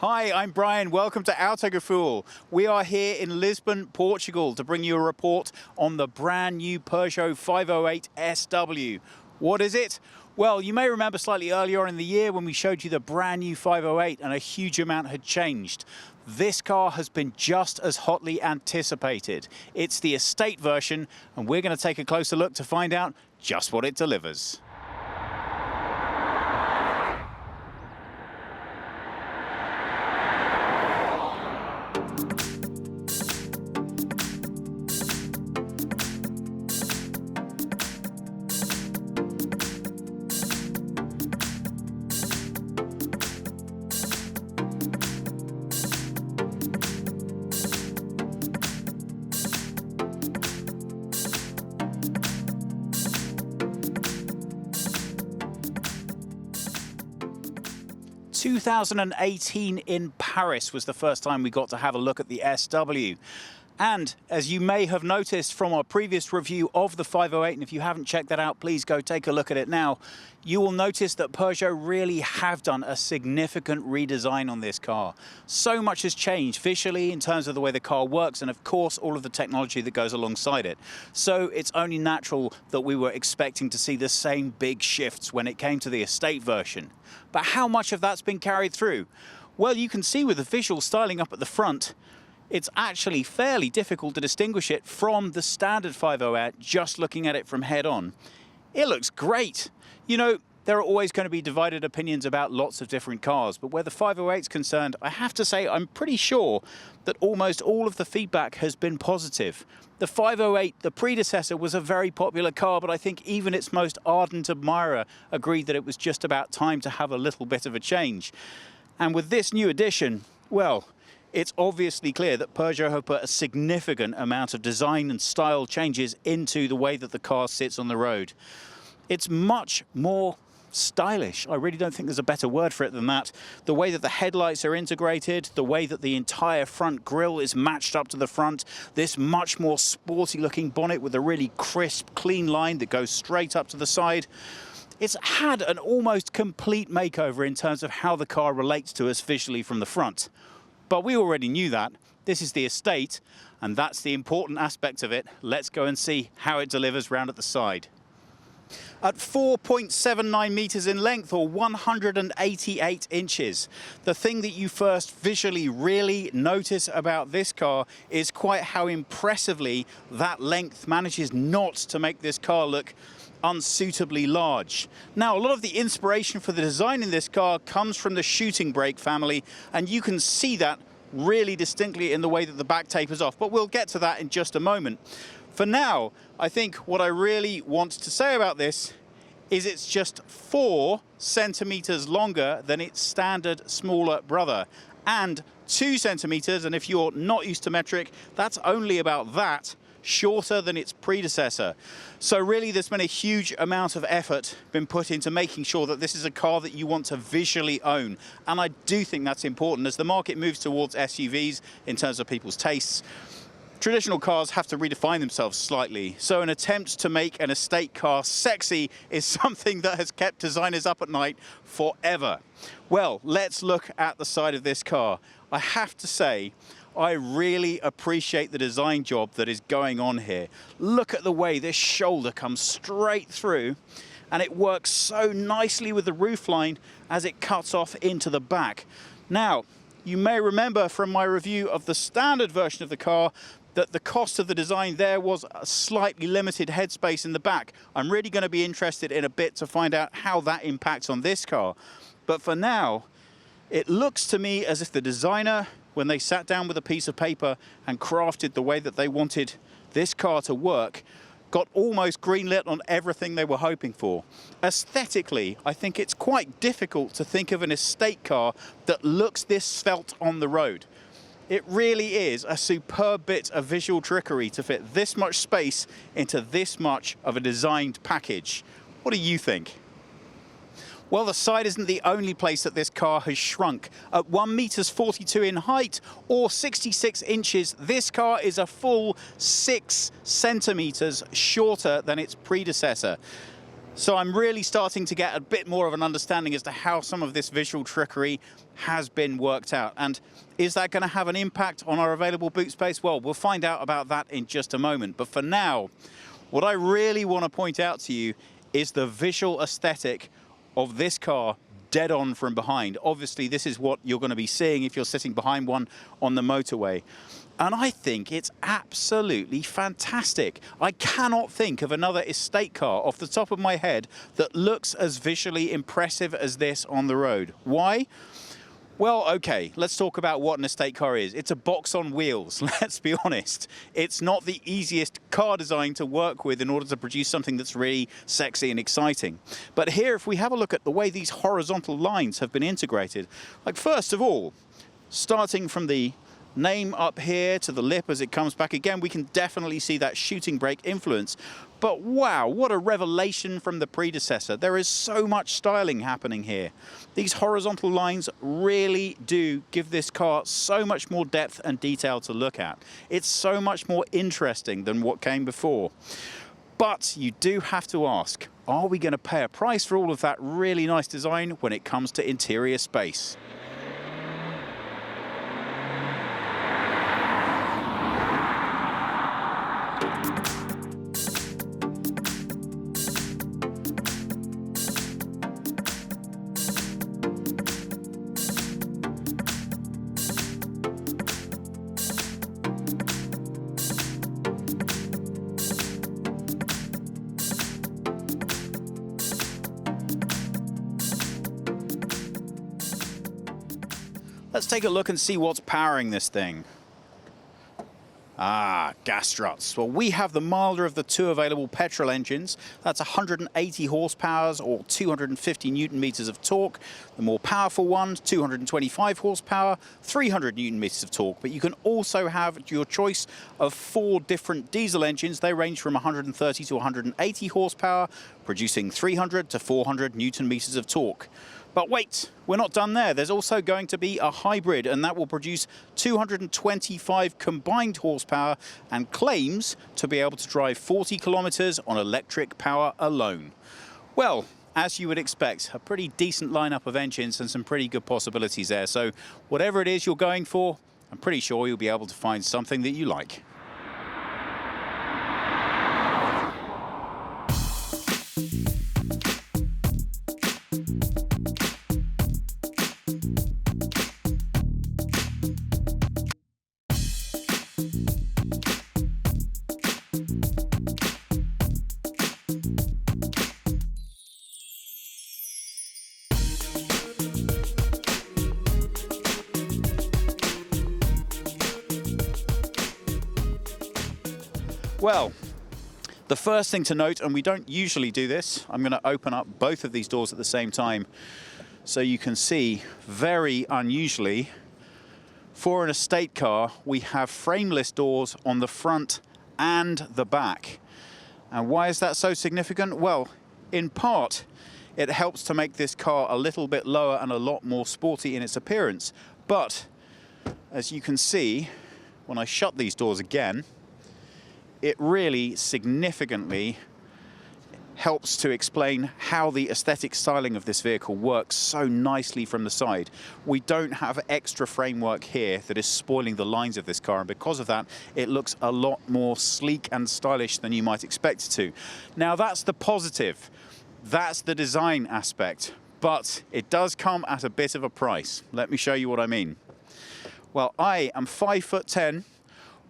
Hi, I'm Brian. Welcome to Autogefühl. We are here in Lisbon, Portugal to bring you a report on the brand new Peugeot 508 SW. What is it? Well, you may remember slightly earlier in the year when we showed you the brand new 508 and a huge amount had changed. This car has been just as hotly anticipated. It's the estate version, and we're going to take a closer look to find out just what it delivers. 2018 in Paris was the first time we got to have a look at the SW. And as you may have noticed from our previous review of the 508, and if you haven't checked that out, please go take a look at it now, you will notice that Peugeot really have done a significant redesign on this car. So much has changed visually in terms of the way the car works and of course all of the technology that goes alongside it. So it's only natural that we were expecting to see the same big shifts when it came to the estate version. But how much of that's been carried through? Well, you can see with the visual styling up at the front, it's actually fairly difficult to distinguish it from the standard 508 just looking at it from head on. It looks great. You know, there are always going to be divided opinions about lots of different cars, but where the 508 is concerned, I have to say I'm pretty sure that almost all of the feedback has been positive. The 508, the predecessor, was a very popular car, but I think even its most ardent admirer agreed that it was just about time to have a little bit of a change. And with this new edition, well, it's obviously clear that Peugeot have put a significant amount of design and style changes into the way that the car sits on the road. It's much more stylish. I really don't think there's a better word for it than that. The way that the headlights are integrated, the way that the entire front grille is matched up to the front, this much more sporty looking bonnet with a really crisp, clean line that goes straight up to the side. It's had an almost complete makeover in terms of how the car relates to us visually from the front. But we already knew that. This is the estate, and that's the important aspect of it. Let's go and see how it delivers round at the side. At 4.79 meters in length, or 188 inches, the thing that you first visually really notice about this car is quite how impressively that length manages not to make this car look unsuitably large. Now, a lot of the inspiration for the design in this car comes from the shooting brake family, and you can see that really distinctly in the way that the back tapers off, but we'll get to that in just a moment. For now, I think what I really want to say about this is it's just 4 centimeters longer than its standard smaller brother, and 2 centimeters, and if you're not used to metric, that's only about that, shorter than its predecessor. So really there's been a huge amount of effort been put into making sure that this is a car that you want to visually own. And I do think that's important as the market moves towards SUVs in terms of people's tastes. Traditional cars have to redefine themselves slightly. So an attempt to make an estate car sexy is something that has kept designers up at night forever. Well, let's look at the side of this car. I have to say, I really appreciate the design job that is going on here. Look at the way this shoulder comes straight through, and it works so nicely with the roofline as it cuts off into the back. Now, you may remember from my review of the standard version of the car that the cost of the design there was a slightly limited headspace in the back. I'm really going to be interested in a bit to find out how that impacts on this car. But for now, it looks to me as if the designer, when they sat down with a piece of paper and crafted the way that they wanted this car to work, got almost greenlit on everything they were hoping for. Aesthetically, I think it's quite difficult to think of an estate car that looks this svelte on the road. It really is a superb bit of visual trickery to fit this much space into this much of a designed package. What do you think? Well, the side isn't the only place that this car has shrunk. At 1.42 meters in height, or 66 inches, this car is a full 6 centimeters shorter than its predecessor. So I'm really starting to get a bit more of an understanding as to how some of this visual trickery has been worked out. And is that going to have an impact on our available boot space? Well, we'll find out about that in just a moment. But for now, what I really want to point out to you is the visual aesthetic of this car dead on from behind. Obviously, this is what you're going to be seeing if you're sitting behind one on the motorway. And I think it's absolutely fantastic. I cannot think of another estate car off the top of my head that looks as visually impressive as this on the road. Why? Well, okay, let's talk about what an estate car is. It's a box on wheels, let's be honest. It's not the easiest car design to work with in order to produce something that's really sexy and exciting. But here, if we have a look at the way these horizontal lines have been integrated, like first of all, starting from the name up here to the lip as it comes back again, we can definitely see that shooting brake influence. But wow, what a revelation from the predecessor. There is so much styling happening here. These horizontal lines really do give this car so much more depth and detail to look at. It's so much more interesting than what came before. But you do have to ask, are we going to pay a price for all of that really nice design when it comes to interior space? Let's take a look and see what's powering this thing. Gas struts. Well, we have the milder of the two available petrol engines. That's 180 horsepower or 250 newton meters of torque. The more powerful ones, 225 horsepower, 300 newton meters of torque. But you can also have your choice of 4 different diesel engines. They range from 130 to 180 horsepower, producing 300 to 400 newton meters of torque. But wait, we're not done there. There's also going to be a hybrid, and that will produce 225 combined horsepower and claims to be able to drive 40 kilometers on electric power alone. Well, as you would expect, a pretty decent lineup of engines and some pretty good possibilities there. So whatever it is you're going for, I'm pretty sure you'll be able to find something that you like. Well, the first thing to note, and we don't usually do this, I'm going to open up both of these doors at the same time so you can see, very unusually, for an estate car, we have frameless doors on the front and the back. And why is that so significant? Well, in part, it helps to make this car a little bit lower and a lot more sporty in its appearance. But, as you can see, when I shut these doors again, it really significantly helps to explain how the aesthetic styling of this vehicle works so nicely from the side. We don't have extra framework here that is spoiling the lines of this car, and because of that, it looks a lot more sleek and stylish than you might expect it to. Now, that's the positive. That's the design aspect, but it does come at a bit of a price. Let me show you what I mean. Well, I am 5'10",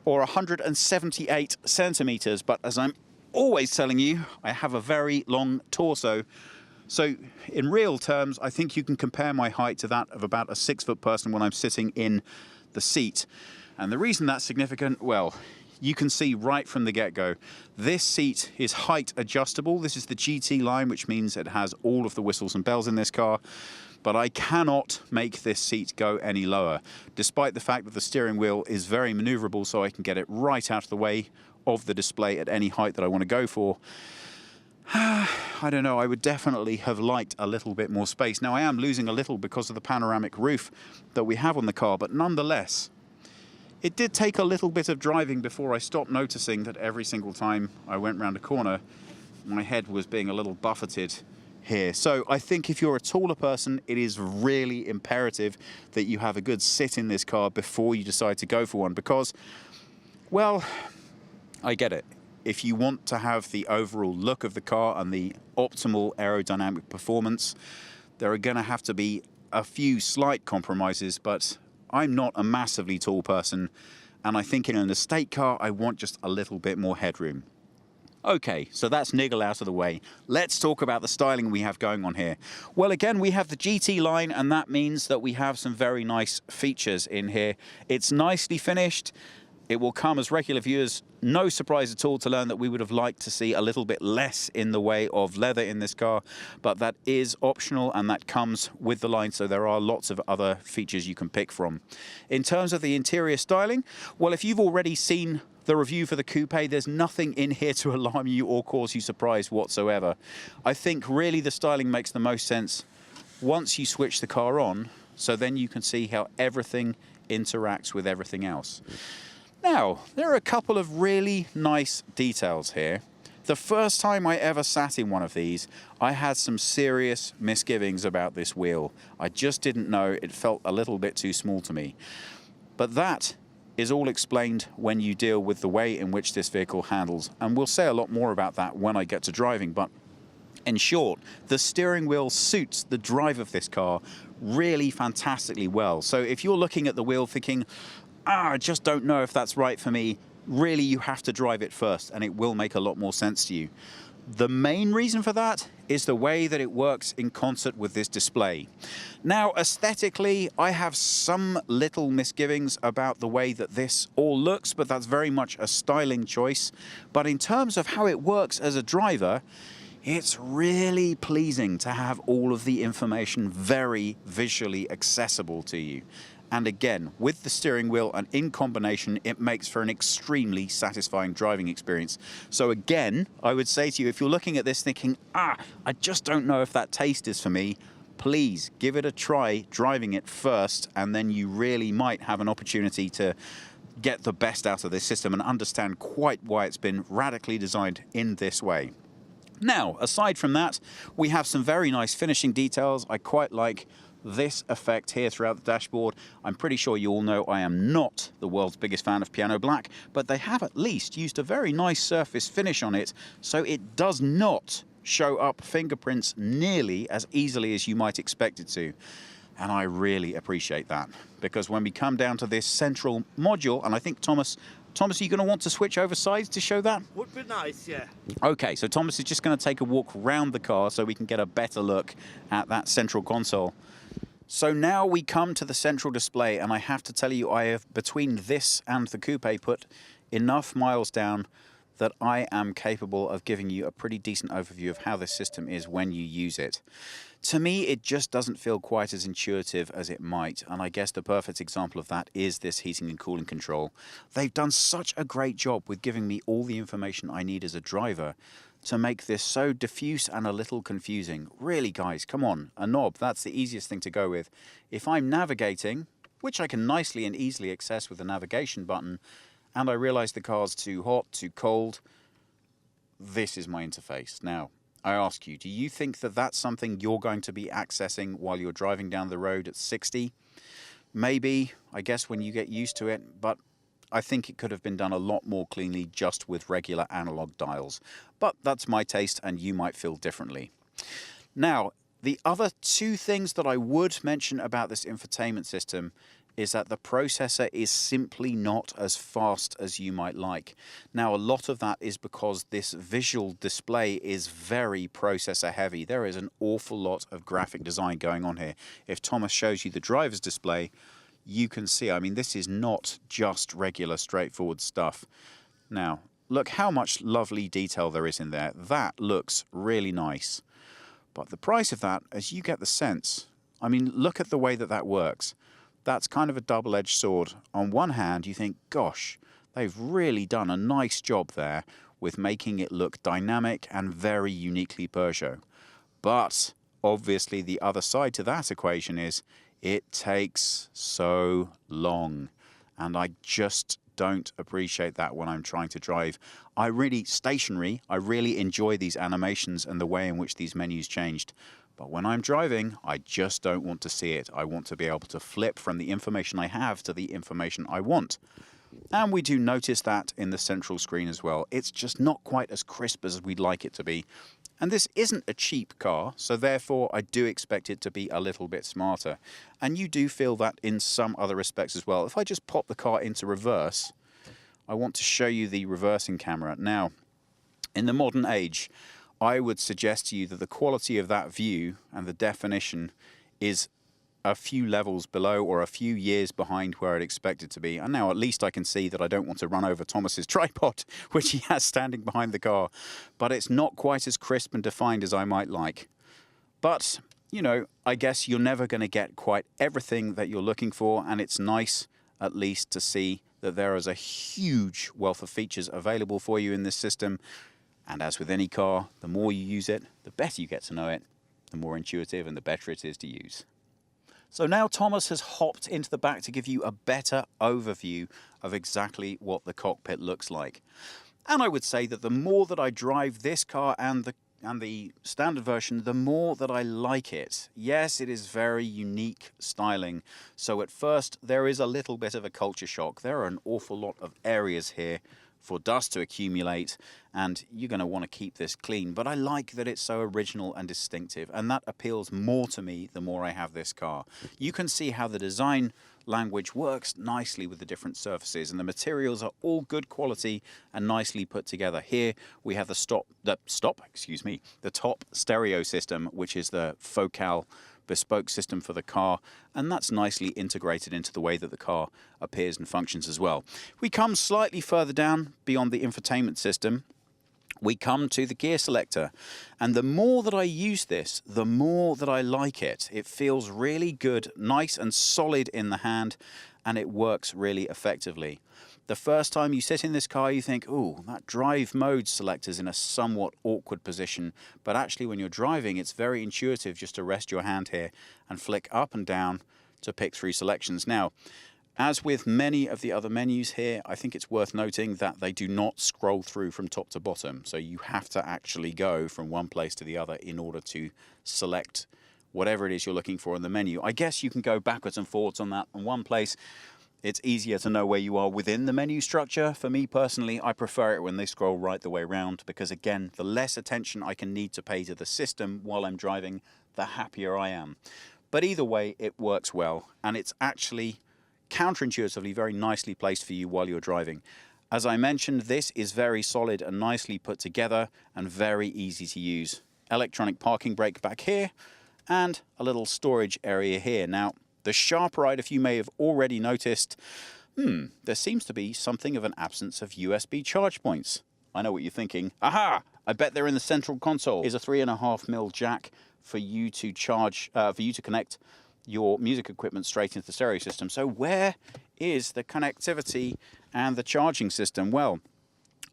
or 178 centimeters, but as I'm always telling you, I have a very long torso. So in real terms, I think you can compare my height to that of about a 6-foot person when I'm sitting in the seat. And the reason that's significant, well, you can see right from the get-go, this seat is height adjustable. This is the GT line, which means it has all of the whistles and bells in this car. But I cannot make this seat go any lower, despite the fact that the steering wheel is very maneuverable, so I can get it right out of the way of the display at any height that I want to go for. I don't know, I would definitely have liked a little bit more space. Now, I am losing a little because of the panoramic roof that we have on the car, but nonetheless, it did take a little bit of driving before I stopped noticing that every single time I went round a corner, my head was being a little buffeted here. So I think if you're a taller person, it is really imperative that you have a good sit in this car before you decide to go for one, because, well, I get it. If you want to have the overall look of the car and the optimal aerodynamic performance, there are going to have to be a few slight compromises, but I'm not a massively tall person, and I think in an estate car, I want just a little bit more headroom. Okay, so that's niggle out of the way. Let's talk about the styling we have going on here. Well, again, we have the GT line, and that means that we have some very nice features in here. It's nicely finished. It will come as regular viewers, no surprise at all to learn that we would have liked to see a little bit less in the way of leather in this car, but that is optional and that comes with the line, so there are lots of other features you can pick from. In terms of the interior styling, well, if you've already seen the review for the coupe, there's nothing in here to alarm you or cause you surprise whatsoever. I think really the styling makes the most sense once you switch the car on, so then you can see how everything interacts with everything else. Now, there are a couple of really nice details here. The first time I ever sat in one of these, I had some serious misgivings about this wheel. I just didn't know, it felt a little bit too small to me. But that is all explained when you deal with the way in which this vehicle handles. And we'll say a lot more about that when I get to driving. But in short, the steering wheel suits the drive of this car really fantastically well. So if you're looking at the wheel thinking, I just don't know if that's right for me, really you have to drive it first and it will make a lot more sense to you. The main reason for that is the way that it works in concert with this display. Now, aesthetically, I have some little misgivings about the way that this all looks, but that's very much a styling choice. But in terms of how it works as a driver, it's really pleasing to have all of the information very visually accessible to you. And again, with the steering wheel and in combination, it makes for an extremely satisfying driving experience. So again, I would say to you, if you're looking at this thinking, I just don't know if that taste is for me, please give it a try driving it first, and then you really might have an opportunity to get the best out of this system and understand quite why it's been radically designed in this way. Now, aside from that, we have some very nice finishing details. I quite like this effect here throughout the dashboard. I'm pretty sure you all know I am not the world's biggest fan of piano black, but they have at least used a very nice surface finish on it, so it does not show up fingerprints nearly as easily as you might expect it to. And I really appreciate that, because when we come down to this central module, and I think Thomas, are you going to want to switch over sides to show that? Would be nice, yeah. Okay, so Thomas is just going to take a walk round the car so we can get a better look at that central console. So now we come to the central display, and I have to tell you, I have, between this and the coupe, put enough miles down that I am capable of giving you a pretty decent overview of how this system is when you use it. To me, it just doesn't feel quite as intuitive as it might, and I guess the perfect example of that is this heating and cooling control. They've done such a great job with giving me all the information I need as a driver to make this so diffuse and a little confusing. Really, guys, come on, a knob, that's the easiest thing to go with. If I'm navigating, which I can nicely and easily access with the navigation button, and I realize the car's too hot, too cold, this is my interface. Now, I ask you, do you think that that's something you're going to be accessing while you're driving down the road at 60? Maybe, I guess, when you get used to it, but I think it could have been done a lot more cleanly just with regular analog dials. But that's my taste, and you might feel differently. Now, the other two things that I would mention about this infotainment system is that the processor is simply not as fast as you might like. Now, a lot of that is because this visual display is very processor heavy. There is an awful lot of graphic design going on here. If Thomas shows you the driver's display, you can see, I mean, this is not just regular straightforward stuff. Now, look how much lovely detail there is in there. That looks really nice. But the price of that, as you get the sense, I mean, look at the way that that works. That's kind of a double-edged sword. On one hand, you think, gosh, they've really done a nice job there with making it look dynamic and very uniquely Peugeot. But obviously the other side to that equation is it takes so long. And I just don't appreciate that when I'm trying to drive. I really enjoy these animations and the way in which these menus changed. But when I'm driving, I just don't want to see it. I want to be able to flip from the information I have to the information I want. And we do notice that in the central screen as well. It's just not quite as crisp as we'd like it to be. And this isn't a cheap car, so therefore I do expect it to be a little bit smarter. And you do feel that in some other respects as well. If I just pop the car into reverse, I want to show you the reversing camera. Now, in the modern age, I would suggest to you that the quality of that view and the definition is a few levels below or a few years behind where I'd expect it to be. And now at least I can see that I don't want to run over Thomas's tripod, which he has standing behind the car. But it's not quite as crisp and defined as I might like. But, you know, I guess you're never going to get quite everything that you're looking for, and it's nice at least to see that there is a huge wealth of features available for you in this system. And as with any car, the more you use it, the better you get to know it, the more intuitive and the better it is to use. So now Thomas has hopped into the back to give you a better overview of exactly what the cockpit looks like. And I would say that the more that I drive this car and the standard version, the more that I like it. Yes, it is very unique styling. So at first, there is a little bit of a culture shock. There are an awful lot of areas here for dust to accumulate, and you're going to want to keep this clean. But I like that it's so original and distinctive, and that appeals more to me the more I have this car. You can see how the design language works nicely with the different surfaces, and the materials are all good quality and nicely put together. Here we have the top stereo system, which is the Focal bespoke system for the car, and that's nicely integrated into the way that the car appears and functions as well. We come slightly further down beyond the infotainment system. We come to the gear selector, and the more that I use this, the more that I like it. It feels really good, nice and solid in the hand, and it works really effectively. The first time you sit in this car, you think, oh, that drive mode selector's in a somewhat awkward position. But actually, when you're driving, it's very intuitive just to rest your hand here and flick up and down to pick through selections. Now, as with many of the other menus here, I think it's worth noting that they do not scroll through from top to bottom. So you have to actually go from one place to the other in order to select whatever it is you're looking for in the menu. I guess you can go backwards and forwards on that in one place. It's easier to know where you are within the menu structure. For me personally, I prefer it when they scroll right the way around because, again, the less attention I can need to pay to the system while I'm driving, the happier I am. But either way, it works well, and it's actually counterintuitively very nicely placed for you while you're driving. As I mentioned, this is very solid and nicely put together and very easy to use. Electronic parking brake back here and a little storage area here. Now, the sharp right, if you may have already noticed, there seems to be something of an absence of USB charge points. I know what you're thinking. Aha! I bet they're in the central console. Here's a 3.5mm jack for you to charge, for you to connect your music equipment straight into the stereo system. So where is the connectivity and the charging system? Well,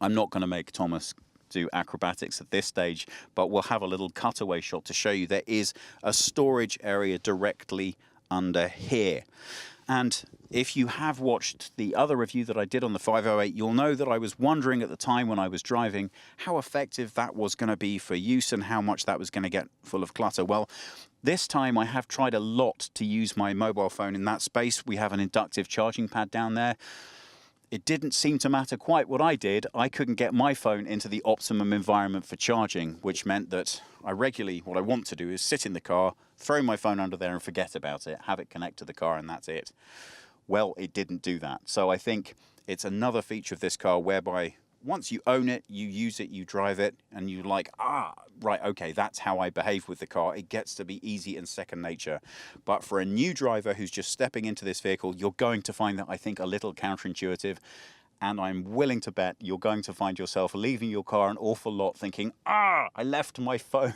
I'm not going to make Thomas do acrobatics at this stage, but we'll have a little cutaway shot to show you there is a storage area directly under here. And if you have watched the other review that I did on the 508, you'll know that I was wondering at the time when I was driving how effective that was going to be for use and how much that was going to get full of clutter. Well, this time I have tried a lot to use my mobile phone in that space. We have an inductive charging pad down there. It didn't seem to matter quite what I did. I couldn't get my phone into the optimum environment for charging, which meant that what I want to do is sit in the car, throw my phone under there and forget about it, have it connect to the car, and that's it. Well, it didn't do that. So I think it's another feature of this car whereby once you own it, you use it, you drive it, and you're like, right, okay, that's how I behave with the car. It gets to be easy and second nature. But for a new driver who's just stepping into this vehicle, you're going to find that, I think, a little counterintuitive. And I'm willing to bet you're going to find yourself leaving your car an awful lot thinking, I left my phone,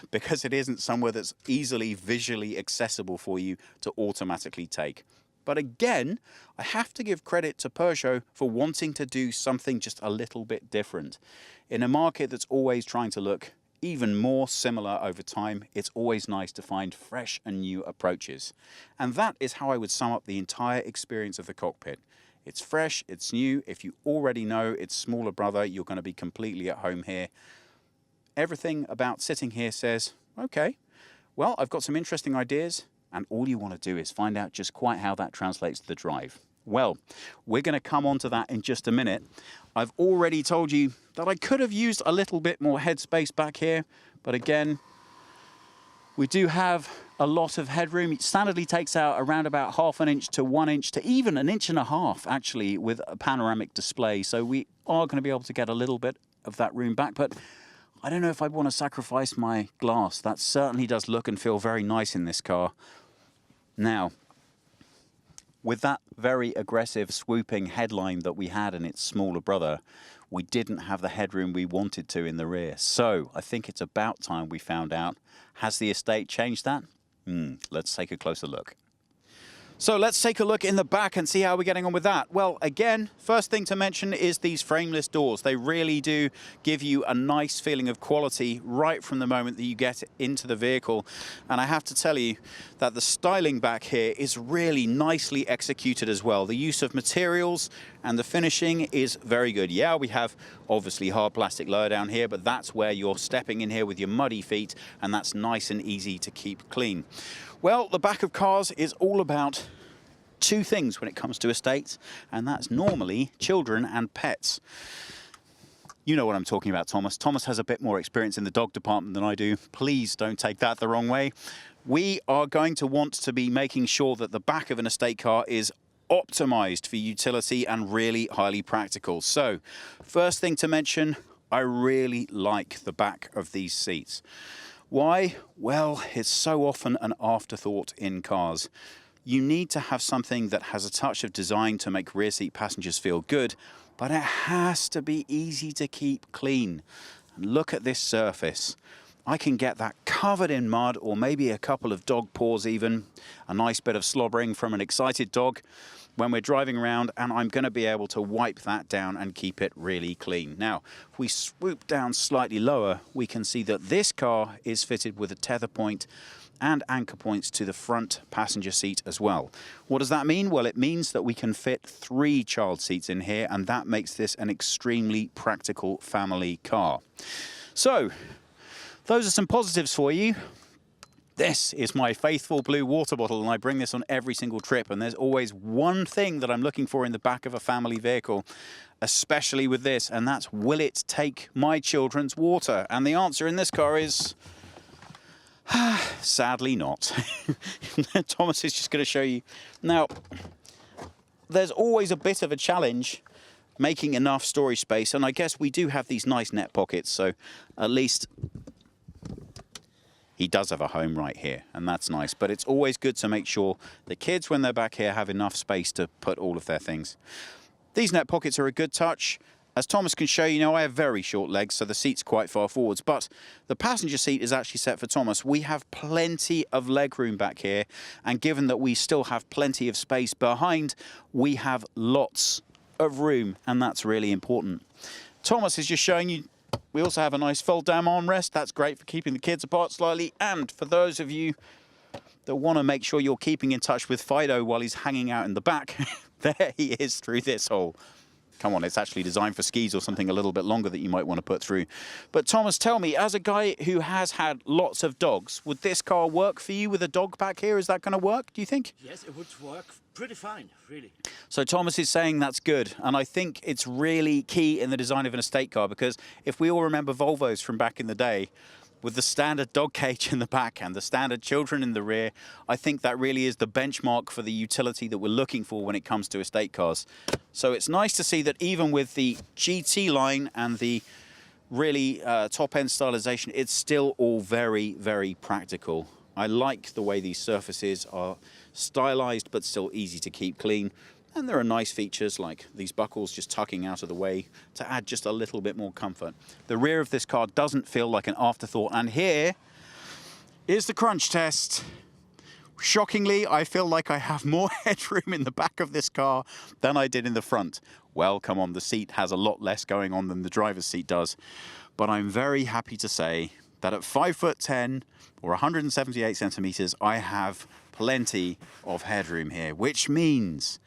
because it isn't somewhere that's easily visually accessible for you to automatically take. But again, I have to give credit to Peugeot for wanting to do something just a little bit different. In a market that's always trying to look even more similar over time, it's always nice to find fresh and new approaches. And that is how I would sum up the entire experience of the cockpit. It's fresh, it's new. If you already know its smaller brother, you're going to be completely at home here. Everything about sitting here says, okay, well, I've got some interesting ideas, and all you want to do is find out just quite how that translates to the drive. Well, we're going to come on to that in just a minute. I've already told you that I could have used a little bit more headspace back here, but again, we do have a lot of headroom. It standardly takes out around about 1/2 inch to 1 inch to even 1.5 inches actually with a panoramic display. So we are going to be able to get a little bit of that room back, but I don't know if I'd want to sacrifice my glass. That certainly does look and feel very nice in this car. Now, with that very aggressive swooping headline that we had in its smaller brother, we didn't have the headroom we wanted to in the rear. So I think it's about time we found out. Has the estate changed that? Let's take a closer look. So let's take a look in the back and see how we're getting on with that. Well, again, first thing to mention is these frameless doors. They really do give you a nice feeling of quality right from the moment that you get into the vehicle. And I have to tell you that the styling back here is really nicely executed as well. The use of materials and the finishing is very good. Yeah, we have obviously hard plastic lower down here, but that's where you're stepping in here with your muddy feet, and that's nice and easy to keep clean. Well, the back of cars is all about two things when it comes to estates, and that's normally children and pets. You know what I'm talking about, Thomas. Thomas has a bit more experience in the dog department than I do. Please don't take that the wrong way. We are going to want to be making sure that the back of an estate car is optimized for utility and really highly practical. So, first thing to mention, I really like the back of these seats. Why? Well, it's so often an afterthought in cars. You need to have something that has a touch of design to make rear seat passengers feel good, but it has to be easy to keep clean. And look at this surface. I can get that covered in mud, or maybe a couple of dog paws even, a nice bit of slobbering from an excited dog when we're driving around, and I'm going to be able to wipe that down and keep it really clean. Now, if we swoop down slightly lower, we can see that this car is fitted with a tether point and anchor points to the front passenger seat as well. What does that mean? Well, it means that we can fit 3 child seats in here, and that makes this an extremely practical family car. So, those are some positives for you. This is my faithful blue water bottle, and I bring this on every single trip, and there's always one thing that I'm looking for in the back of a family vehicle, especially with this, and that's, will it take my children's water? And the answer in this car is sadly not. Thomas is just going to show you. Now, there's always a bit of a challenge making enough storage space, and I guess we do have these nice net pockets, so at least he does have a home right here, and that's nice. But it's always good to make sure the kids, when they're back here, have enough space to put all of their things. These net pockets are a good touch. As Thomas can show you, I have very short legs, so the seat's quite far forwards, but the passenger seat is actually set for Thomas. We have plenty of legroom back here, and given that we still have plenty of space behind, we have lots of room, and that's really important. Thomas is just showing you, we also have a nice fold-down armrest. That's great for keeping the kids apart slightly, and for those of you that want to make sure you're keeping in touch with Fido while he's hanging out in the back, there he is through this hole. Come on, it's actually designed for skis or something a little bit longer that you might want to put through. But Thomas, tell me, as a guy who has had lots of dogs, would this car work for you with a dog back here? Is that going to work, do you think? Yes, it would work pretty fine, really. So Thomas is saying that's good, and I think it's really key in the design of an estate car, because if we all remember Volvos from back in the day, with the standard dog cage in the back and the standard children in the rear, I think that really is the benchmark for the utility that we're looking for when it comes to estate cars. So it's nice to see that even with the GT line and the really top-end stylization, it's still all very, very practical. I like the way these surfaces are stylized but still easy to keep clean. And there are nice features like these buckles just tucking out of the way to add just a little bit more comfort. The rear of this car doesn't feel like an afterthought. And here is the crunch test. Shockingly, I feel like I have more headroom in the back of this car than I did in the front. Well, come on, the seat has a lot less going on than the driver's seat does. But I'm very happy to say that at 5'10" or 178 centimeters, I have plenty of headroom here, which means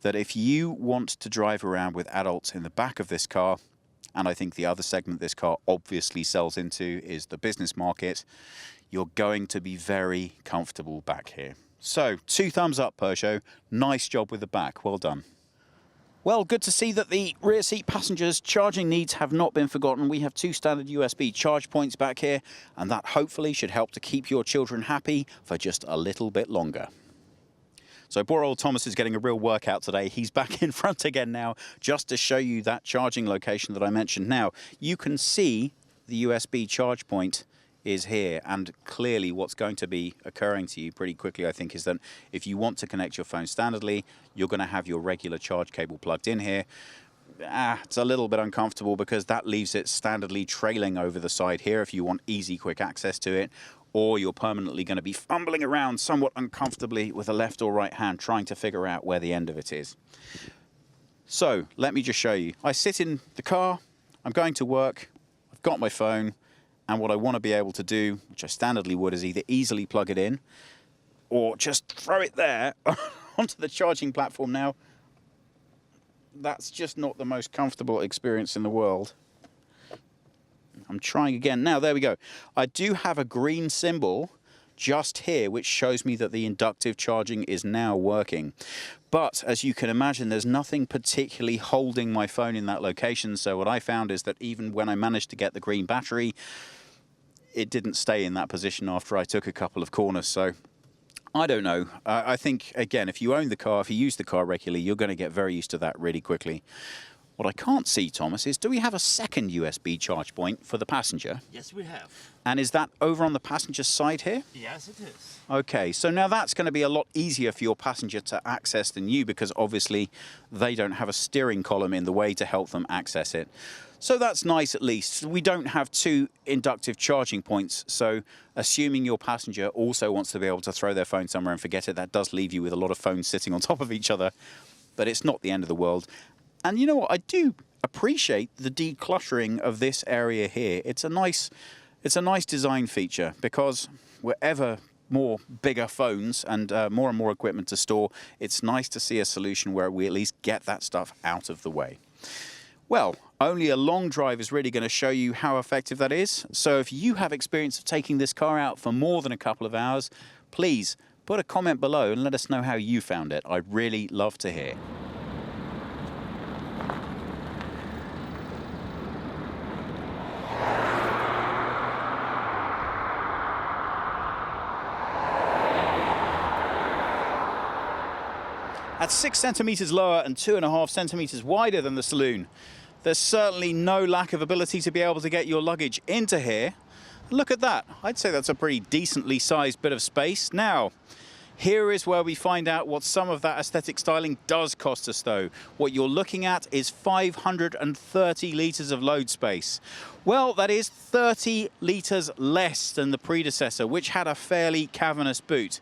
that if you want to drive around with adults in the back of this car, and I think the other segment this car obviously sells into is the business market, you're going to be very comfortable back here. So, 2 thumbs up, Peugeot. Nice job with the back. Well done. Well, good to see that the rear seat passengers' charging needs have not been forgotten. We have 2 standard USB charge points back here, and that hopefully should help to keep your children happy for just a little bit longer. So poor old Thomas is getting a real workout today. He's back in front again now, just to show you that charging location that I mentioned. Now, you can see the USB charge point is here, and clearly what's going to be occurring to you pretty quickly, I think, is that if you want to connect your phone standardly, you're going to have your regular charge cable plugged in here. It's a little bit uncomfortable because that leaves it standardly trailing over the side here if you want easy, quick access to it, or you're permanently going to be fumbling around somewhat uncomfortably with a left or right hand trying to figure out where the end of it is. So let me just show you. I sit in the car, I'm going to work, I've got my phone, and what I want to be able to do, which I standardly would, is either easily plug it in or just throw it there onto the charging platform. Now, that's just not the most comfortable experience in the world. I'm trying again. Now, there we go. I do have a green symbol just here, which shows me that the inductive charging is now working. But as you can imagine, there's nothing particularly holding my phone in that location. So what I found is that even when I managed to get the green battery, it didn't stay in that position after I took a couple of corners. So I don't know. I think, again, if you own the car, if you use the car regularly, you're going to get very used to that really quickly. What I can't see, Thomas, is do we have a second USB charge point for the passenger? Yes, we have. And is that over on the passenger side here? Yes, it is. Okay, so now that's going to be a lot easier for your passenger to access than you, because obviously they don't have a steering column in the way to help them access it. So that's nice at least. We don't have 2 inductive charging points, so assuming your passenger also wants to be able to throw their phone somewhere and forget it, that does leave you with a lot of phones sitting on top of each other, but it's not the end of the world. And you know what? I do appreciate the decluttering of this area here. It's a nice design feature, because wherever more bigger phones and more equipment to store, it's nice to see a solution where we at least get that stuff out of the way. Well, only a long drive is really going to show you how effective that is. So if you have experience of taking this car out for more than a couple of hours, please put a comment below and let us know how you found it. I'd really love to hear. At 6 centimetres lower and 2.5 centimetres wider than the saloon, there's certainly no lack of ability to be able to get your luggage into here. Look at that. I'd say that's a pretty decently sized bit of space. Now, here is where we find out what some of that aesthetic styling does cost us, though. What you're looking at is 530 litres of load space. Well, that is 30 litres less than the predecessor, which had a fairly cavernous boot.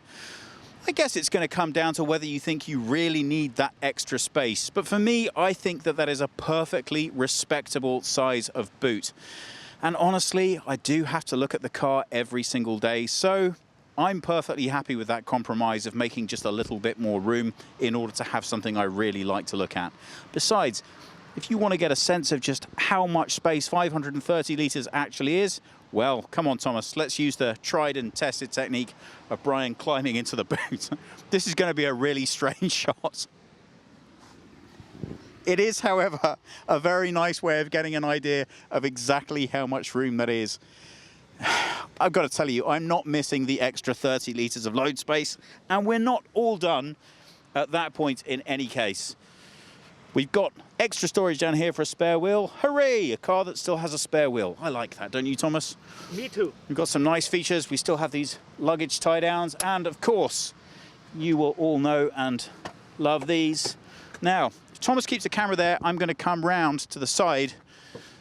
I guess it's going to come down to whether you think you really need that extra space. But for me, I think that that is a perfectly respectable size of boot. And honestly, I do have to look at the car every single day. So I'm perfectly happy with that compromise of making just a little bit more room in order to have something I really like to look at. Besides, if you want to get a sense of just how much space 530 litres actually is, well, come on, Thomas, let's use the tried and tested technique of Brian climbing into the boot. This is going to be a really strange shot. It is, however, a very nice way of getting an idea of exactly how much room that is. I've got to tell you, I'm not missing the extra 30 litres of load space, and we're not all done at that point in any case. We've got extra storage down here for a spare wheel. Hooray! A car that still has a spare wheel. I like that, don't you, Thomas? Me too. We've got some nice features. We still have these luggage tie downs, and of course, you will all know and love these. Now, if Thomas keeps the camera there, I'm going to come round to the side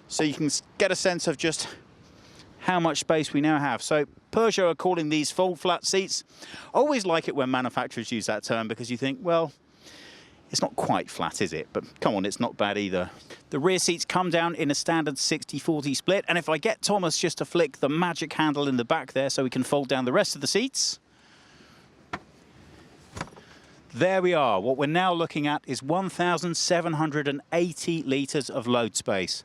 so you can get a sense of just how much space we now have. So Peugeot are calling these full flat seats. I always like it when manufacturers use that term, because you think, well, it's not quite flat, is it? But come on, it's not bad either. The rear seats come down in a standard 60-40 split. And if I get Thomas just to flick the magic handle in the back there so we can fold down the rest of the seats, There we are. What we're now looking at is 1,780 litres of load space.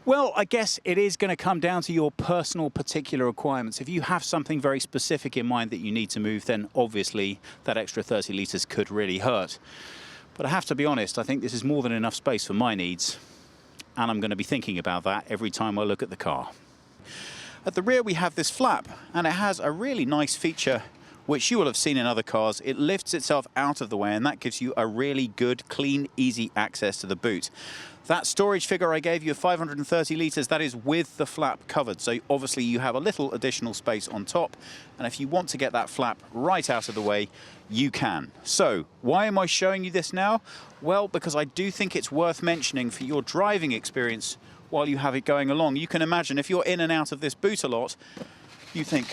Well, I guess it is going to come down to your personal particular requirements. If you have something very specific in mind that you need to move, then obviously that extra 30 litres could really hurt. But I have to be honest, I think this is more than enough space for my needs, and I'm going to be thinking about that every time I look at the car. At the rear we have this flap, and it has a really nice feature which you will have seen in other cars. It lifts itself out of the way, and that gives you a really good, clean, easy access to the boot. That storage figure I gave you of 530 litres, that is with the flap covered. So obviously you have a little additional space on top. And if you want to get that flap right out of the way, you can. So why am I showing you this now? Well, because I do think it's worth mentioning for your driving experience while you have it going along. You can imagine if you're in and out of this boot a lot, you think,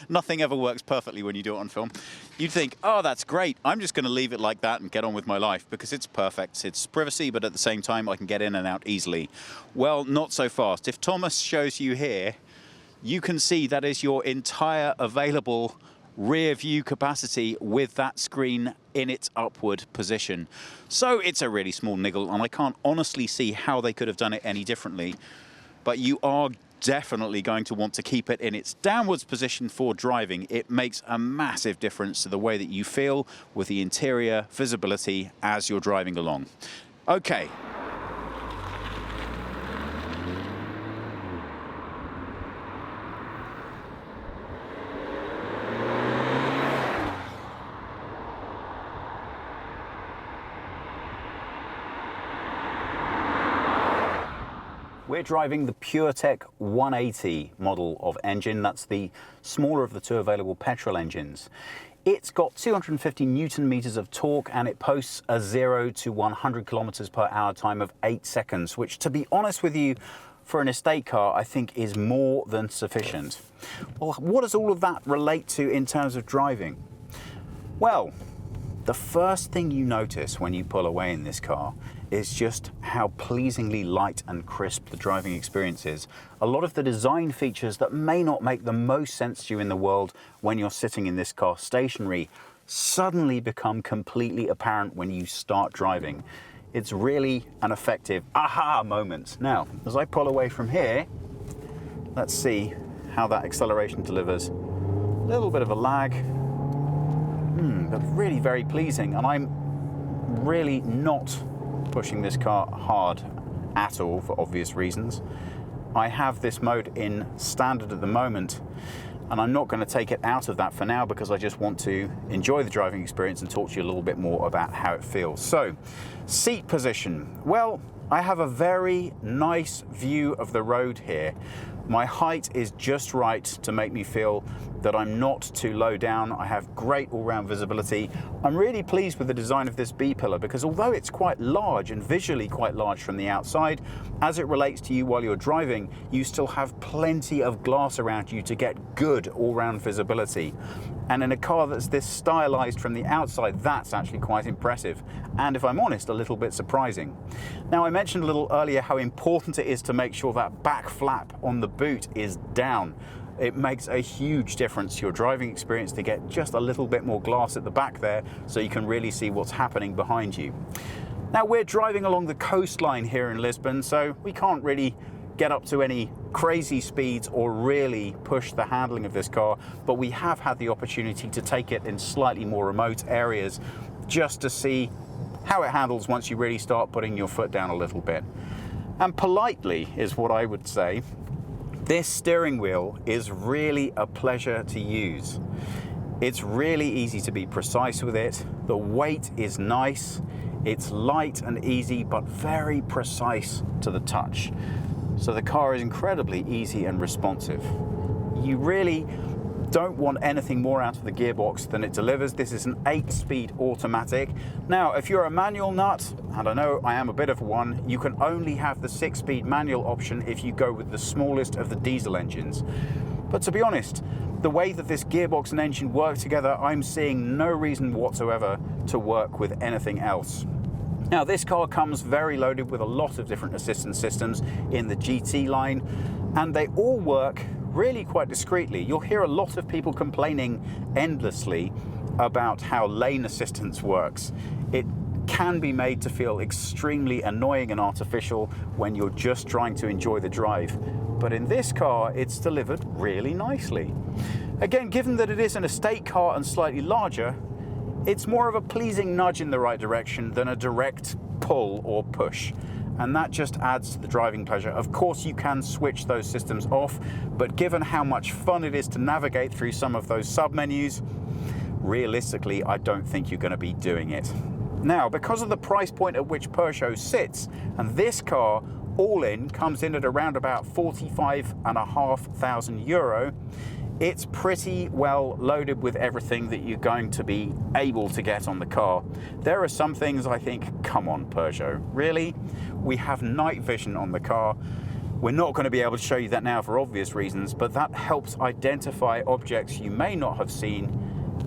nothing ever works perfectly when you do it on film. You'd think, oh, that's great. I'm just going to leave it like that and get on with my life because it's perfect. It's privacy, but at the same time, I can get in and out easily. Well, not so fast. If Thomas shows you here, you can see that is your entire available rear view capacity with that screen in its upward position. So it's a really small niggle, and I can't honestly see how they could have done it any differently. But you are definitely going to want to keep it in its downwards position for driving. It makes a massive difference to the way that you feel with the interior visibility as you're driving along. Okay. We're driving the PureTech 180 model of engine. That's the smaller of the two available petrol engines. It's got 250 Newton meters of torque, and it posts a 0 to 100 kilometers per hour time of 8 seconds, which, to be honest with you, for an estate car, I think is more than sufficient. Well, what does all of that relate to in terms of driving? Well, the first thing you notice when you pull away in this car is just how pleasingly light and crisp the driving experience is. A lot of the design features that may not make the most sense to you in the world when you're sitting in this car stationary suddenly become completely apparent when you start driving. It's really an effective aha moment. Now, as I pull away from here, let's see how that acceleration delivers. A little bit of a lag, but really very pleasing, and I'm really not pushing this car hard at all for obvious reasons. I have this mode in standard at the moment, and I'm not going to take it out of that for now because I just want to enjoy the driving experience and talk to you a little bit more about how it feels. So, seat position. Well, I have a very nice view of the road here. My height is just right to make me feel that I'm not too low down. I have great all-round visibility. I'm really pleased with the design of this B-pillar because although it's quite large and visually quite large from the outside, as it relates to you while you're driving, you still have plenty of glass around you to get good all-round visibility. And in a car that's this stylized from the outside, that's actually quite impressive. And if I'm honest, a little bit surprising. Now, I mentioned a little earlier how important it is to make sure that back flap on the boot is down. It makes a huge difference to your driving experience to get just a little bit more glass at the back there so you can really see what's happening behind you. Now, we're driving along the coastline here in Lisbon, so we can't really get up to any crazy speeds or really push the handling of this car, but we have had the opportunity to take it in slightly more remote areas just to see how it handles once you really start putting your foot down a little bit. And politely is what I would say. This steering wheel is really a pleasure to use. It's really easy to be precise with it. The weight is nice. It's light and easy, but very precise to the touch. So the car is incredibly easy and responsive. You really don't want anything more out of the gearbox than it delivers. This is an 8-speed automatic. Now, if you're a manual nut, and I know I am a bit of one, you can only have the 6-speed manual option if you go with the smallest of the diesel engines. But to be honest, the way that this gearbox and engine work together, I'm seeing no reason whatsoever to work with anything else. Now, this car comes very loaded with a lot of different assistance systems in the GT line, and they all work really quite discreetly. You'll hear a lot of people complaining endlessly about how lane assistance works. It can be made to feel extremely annoying and artificial when you're just trying to enjoy the drive. But in this car, it's delivered really nicely. Again, given that it is an estate car and slightly larger, it's more of a pleasing nudge in the right direction than a direct pull or push. And that just adds to the driving pleasure. Of course, you can switch those systems off, but given how much fun it is to navigate through some of those sub-menus, realistically, I don't think you're going to be doing it. Now, because of the price point at which Peugeot sits, and this car all in comes in at around about 45,500 euro, it's pretty well loaded with everything that you're going to be able to get on the car. There are some things I think, come on Peugeot, really? We have night vision on the car. We're not going to be able to show you that now for obvious reasons, but that helps identify objects you may not have seen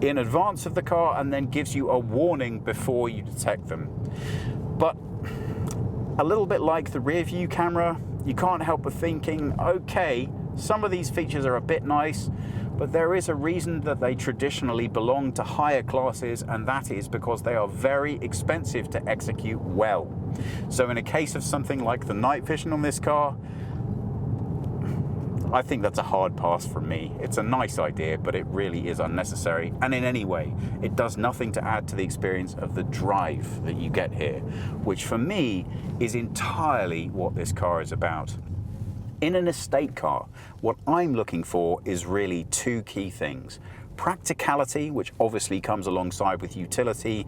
in advance of the car and then gives you a warning before you detect them. But a little bit like the rear view camera, you can't help but thinking, okay, some of these features are a bit nice, but there is a reason that they traditionally belong to higher classes, and that is because they are very expensive to execute well. So in a case of something like the night vision on this car, I think that's a hard pass from me. It's a nice idea, but it really is unnecessary. And in any way, it does nothing to add to the experience of the drive that you get here, which for me is entirely what this car is about. In an estate car, what I'm looking for is really two key things. Practicality, which obviously comes alongside with utility,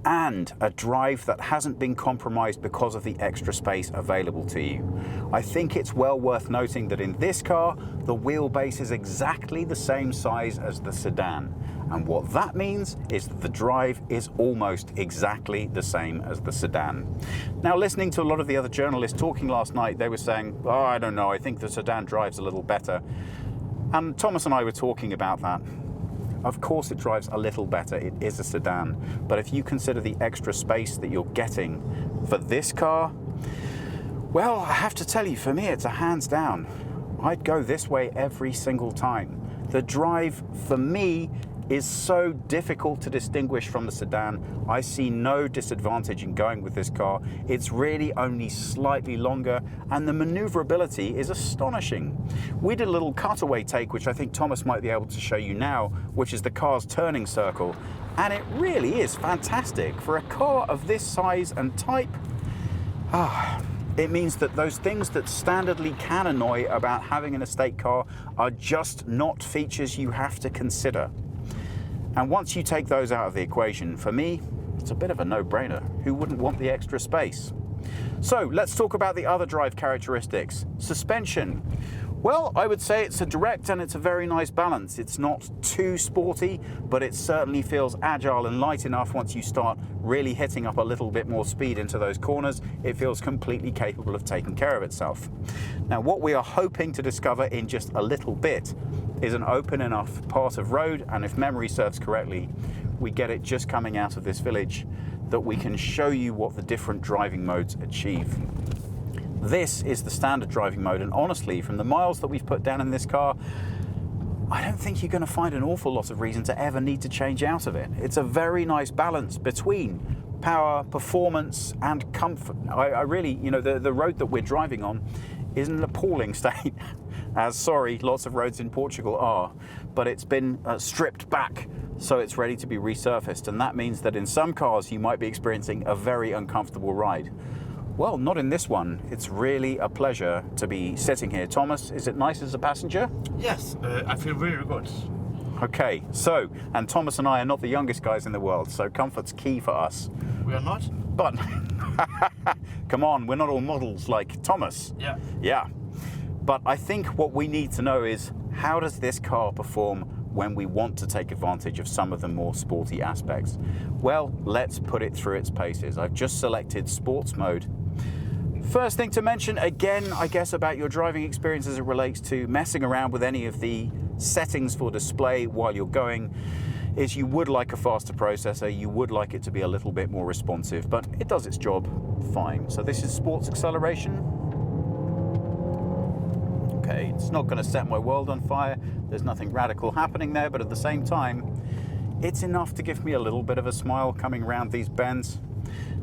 and a drive that hasn't been compromised because of the extra space available to you. I think it's well worth noting that in this car, the wheelbase is exactly the same size as the sedan. And what that means is that the drive is almost exactly the same as the sedan. Now, listening to a lot of the other journalists talking last night, they were saying, oh, I don't know, I think the sedan drives a little better. And Thomas and I were talking about that. Of course it drives a little better, it is a sedan, but if you consider the extra space that you're getting for this car, well, I have to tell you, for me it's a hands down. I'd go this way every single time. The drive, for me, is so difficult to distinguish from the sedan. I see no disadvantage in going with this car. It's really only slightly longer, and the maneuverability is astonishing. We did a little cutaway take, which I think Thomas might be able to show you now, which is the car's turning circle, and it really is fantastic. For a car of this size and type, it means that those things that standardly can annoy about having an estate car are just not features you have to consider. And once you take those out of the equation, for me, it's a bit of a no-brainer. Who wouldn't want the extra space? So let's talk about the other drive characteristics. Suspension. Well, I would say it's a direct and it's a very nice balance. It's not too sporty, but it certainly feels agile and light enough once you start really hitting up a little bit more speed into those corners. It feels completely capable of taking care of itself. Now, what we are hoping to discover in just a little bit is an open enough part of road, and if memory serves correctly, we get it just coming out of this village, that we can show you what the different driving modes achieve. This is the standard driving mode, and honestly, from the miles that we've put down in this car, I don't think you're going to find an awful lot of reason to ever need to change out of it. It's a very nice balance between power, performance, and comfort. I really, the road that we're driving on is in an appalling state, as sorry, lots of roads in Portugal are, but it's been stripped back, so it's ready to be resurfaced, and that means that in some cars you might be experiencing a very uncomfortable ride. Well, not in this one. It's really a pleasure to be sitting here. Thomas, is it nice as a passenger? Yes, I feel very good. Okay, so, and Thomas and I are not the youngest guys in the world, so comfort's key for us. We are not? But, come on, we're not all models like Thomas. Yeah. Yeah. But I think what we need to know is, how does this car perform when we want to take advantage of some of the more sporty aspects? Well, let's put it through its paces. I've just selected sports mode. First thing to mention, again, I guess, about your driving experience as it relates to messing around with any of the settings for display while you're going, is you would like a faster processor, you would like it to be a little bit more responsive, but it does its job fine. So this is sports acceleration. Okay, it's not going to set my world on fire. There's nothing radical happening there, but at the same time, it's enough to give me a little bit of a smile coming around these bends.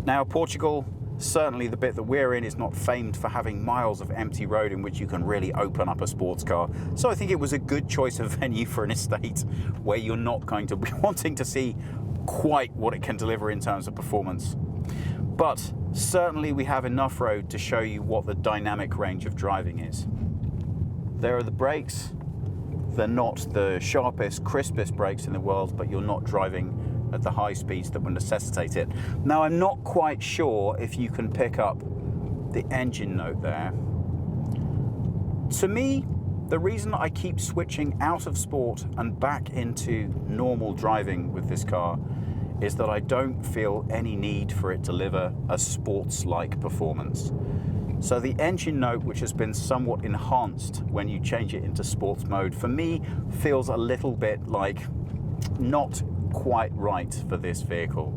Now, Portugal, certainly the bit that we're in, is not famed for having miles of empty road in which you can really open up a sports car. So I think it was a good choice of venue for an estate where you're not going to be wanting to see quite what it can deliver in terms of performance. But certainly we have enough road to show you what the dynamic range of driving is. There are the brakes. They're not the sharpest, crispest brakes in the world, but you're not driving at the high speeds that would necessitate it. Now, I'm not quite sure if you can pick up the engine note there. To me, the reason I keep switching out of sport and back into normal driving with this car is that I don't feel any need for it to deliver a sports-like performance. So the engine note, which has been somewhat enhanced when you change it into sports mode, for me feels a little bit like not quite right for this vehicle.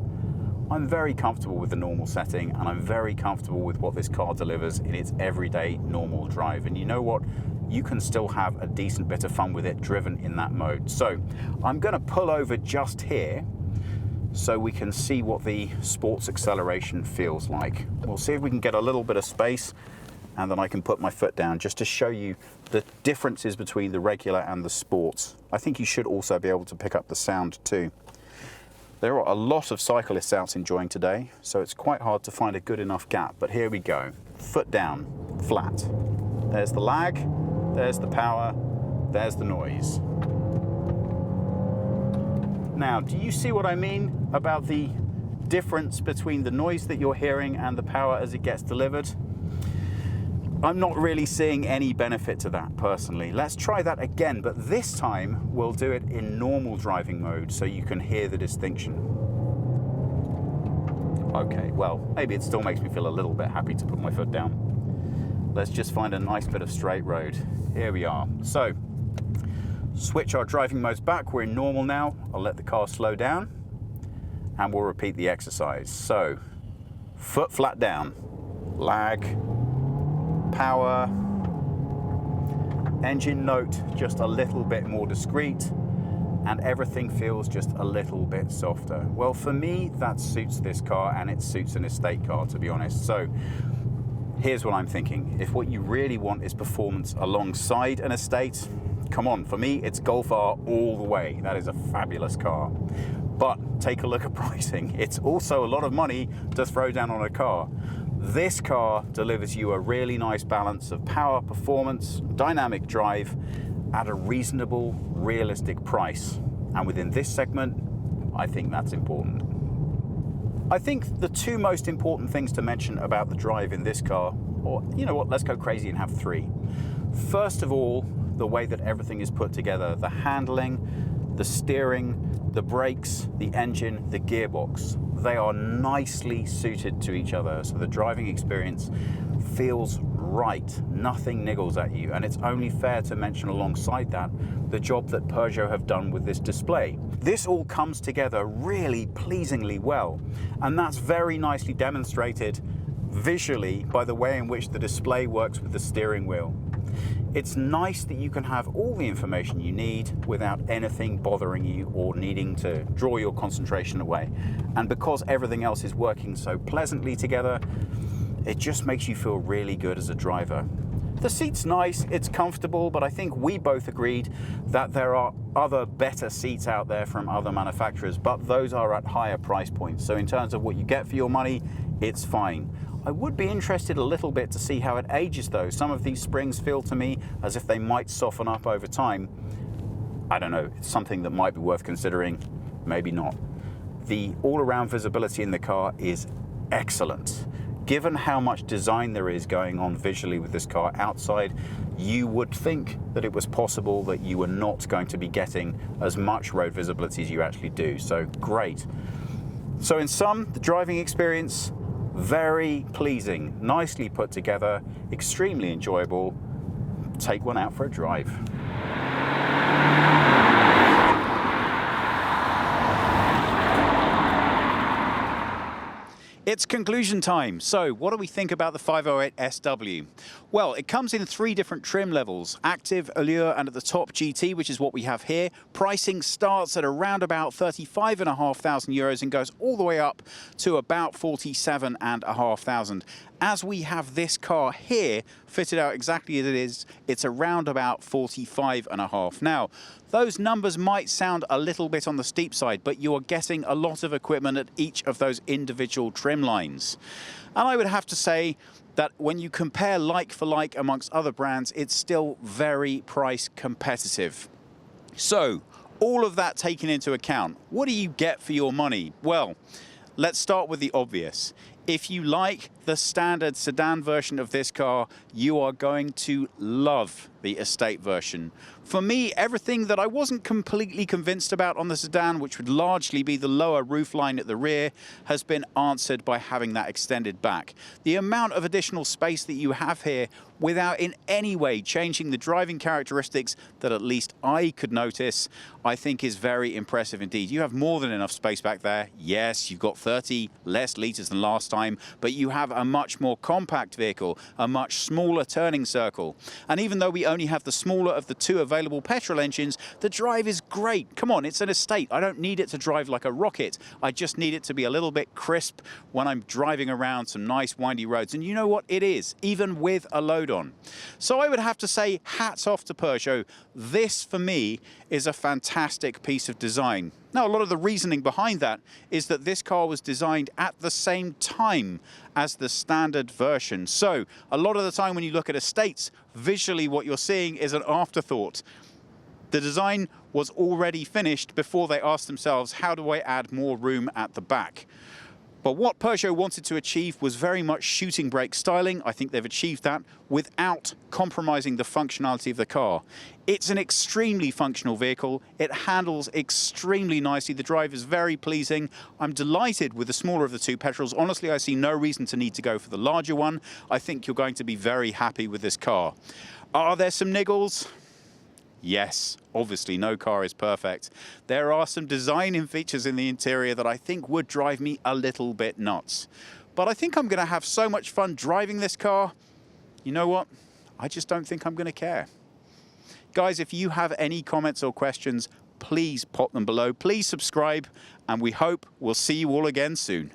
I'm very comfortable with the normal setting, and I'm very comfortable with what this car delivers in its everyday normal drive. And you know what? You can still have a decent bit of fun with it driven in that mode. So I'm going to pull over just here so we can see what the sports acceleration feels like. We'll see if we can get a little bit of space, and then I can put my foot down just to show you the differences between the regular and the sports. I think you should also be able to pick up the sound too. There are a lot of cyclists out enjoying today, so it's quite hard to find a good enough gap, but here we go. Foot down, flat. There's the lag, there's the power, there's the noise. Now, do you see what I mean about the difference between the noise that you're hearing and the power as it gets delivered? I'm not really seeing any benefit to that personally. Let's try that again, but this time we'll do it in normal driving mode so you can hear the distinction. Okay, well, maybe it still makes me feel a little bit happy to put my foot down. Let's just find a nice bit of straight road. Here we are. So, switch our driving modes back. We're in normal now. I'll let the car slow down and we'll repeat the exercise. So, foot flat down, lag, power, engine note just a little bit more discreet, and everything feels just a little bit softer. Well, for me, that suits this car, and it suits an estate car, to be honest. So here's what I'm thinking. If what you really want is performance alongside an estate, come on, for me, it's Golf R all the way. That is a fabulous car. But take a look at pricing. It's also a lot of money to throw down on a car. This car delivers you a really nice balance of power, performance, dynamic drive at a reasonable, realistic price. And within this segment, I think that's important. I think the two most important things to mention about the drive in this car, or you know what, let's go crazy and have three. First of all, the way that everything is put together, the handling, the steering, the brakes, the engine, the gearbox. They are nicely suited to each other, so the driving experience feels right. Nothing niggles at you, and it's only fair to mention alongside that the job that Peugeot have done with this display. This all comes together really pleasingly well, and that's very nicely demonstrated visually by the way in which the display works with the steering wheel. It's nice that you can have all the information you need without anything bothering you or needing to draw your concentration away. And because everything else is working so pleasantly together, it just makes you feel really good as a driver. The seat's nice, it's comfortable, but I think we both agreed that there are other better seats out there from other manufacturers, but those are at higher price points. So in terms of what you get for your money, it's fine. I would be interested a little bit to see how it ages though. Some of these springs feel to me as if they might soften up over time. I don't know, it's something that might be worth considering, maybe not. The all-around visibility in the car is excellent. Given how much design there is going on visually with this car outside, you would think that it was possible that you were not going to be getting as much road visibility as you actually do, so great. So in sum, the driving experience, very pleasing, nicely put together, extremely enjoyable. Take one out for a drive. It's conclusion time. So what do we think about the 508 SW? Well, it comes in 3 different trim levels: Active, Allure, and at the top GT, which is what we have here. Pricing starts at around about 35,500 euros and goes all the way up to about 47,500. As we have this car here fitted out exactly as it is, it's around about 45,500. Now, those numbers might sound a little bit on the steep side, but you are getting a lot of equipment at each of those individual trim lines. And I would have to say that when you compare like for like amongst other brands, it's still very price competitive. So, all of that taken into account, what do you get for your money? Well, let's start with the obvious. If you like the standard sedan version of this car, you are going to love the estate version. For me, everything that I wasn't completely convinced about on the sedan, which would largely be the lower roofline at the rear, has been answered by having that extended back. The amount of additional space that you have here without in any way changing the driving characteristics that at least I could notice, I think is very impressive indeed. You have more than enough space back there. Yes, you've got 30 less litres than last time, but you have a much more compact vehicle, a much smaller turning circle. And even though we only have the smaller of the 2 available petrol engines, the drive is great. Come on, it's an estate. I don't need it to drive like a rocket. I just need it to be a little bit crisp when I'm driving around some nice windy roads. And you know what? It is, even with a load on. So I would have to say hats off to Peugeot. This, for me, is a fantastic piece of design. Now, a lot of the reasoning behind that is that this car was designed at the same time as the standard version. So a lot of the time when you look at estates, visually what you're seeing is an afterthought. The design was already finished before they asked themselves, how do I add more room at the back? But what Peugeot wanted to achieve was very much shooting brake styling. I think they've achieved that without compromising the functionality of the car. It's an extremely functional vehicle. It handles extremely nicely. The drive is very pleasing. I'm delighted with the smaller of the 2 petrols. Honestly, I see no reason to need to go for the larger one. I think you're going to be very happy with this car. Are there some niggles? Yes, obviously no car is perfect. There are some design and features in the interior that I think would drive me a little bit nuts. But I think I'm going to have so much fun driving this car. You know what? I just don't think I'm going to care. Guys, if you have any comments or questions, please pop them below. Please subscribe, and we hope we'll see you all again soon.